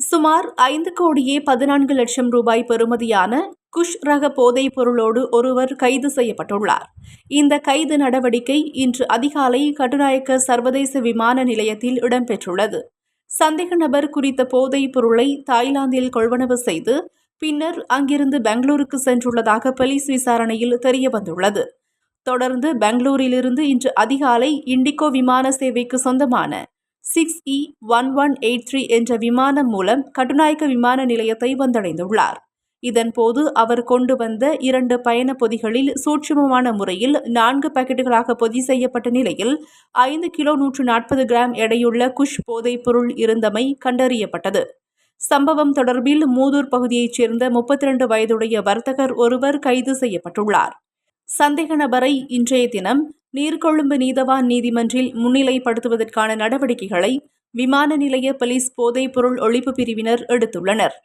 சுமார் 5,14,00,000 ரூபாய் பெறுமதியான குஷ் ரக போதைப் பொருளோடு ஒருவர் கைது செய்யப்பட்டுள்ளார். இந்த கைது நடவடிக்கை இன்று அதிகாலை கட்டுநாயக்க சர்வதேச விமான நிலையத்தில் இடம்பெற்றுள்ளது. சந்தேக நபர் குறித்த போதைப் பொருளை தாய்லாந்தில் கொள்வனவு செய்து பின்னர் அங்கிருந்து பெங்களூருக்கு சென்றுள்ளதாக போலீஸ் விசாரணையில் தெரியவந்துள்ளது. தொடர்ந்து பெங்களூரிலிருந்து இன்று அதிகாலை இண்டிகோ விமான சேவைக்கு சொந்தமான 6E1183 என்ற விமானம் மூலம் கட்டுநாயக்க விமான நிலையத்தை வந்தடைந்துள்ளார். இதன்போது அவர் கொண்டு வந்த 2 பயண பொதிகளில் சூட்சுமமான முறையில் 4 பாக்கெட்டுகளாக பொதி செய்யப்பட்ட நிலையில் 5 கிலோ 140 கிராம் எடையுள்ள குஷ் போதைப் பொருள் இருந்தமை கண்டறியப்பட்டது. சம்பவம் தொடர்பில் மூதூர் பகுதியைச் சேர்ந்த 32 வயதுடைய வர்த்தகர் ஒருவர் கைது செய்யப்பட்டுள்ளார். சந்தேக நபரை இன்றைய தினம் நீர்கொழும்பு நீதவான் நீதிமன்றில் முன்னிலைப்படுத்துவதற்கான நடவடிக்கைகளை விமான நிலைய போலீஸ் போதைப் பொருள் ஒழிப்பு பிரிவினர் எடுத்துள்ளனர்.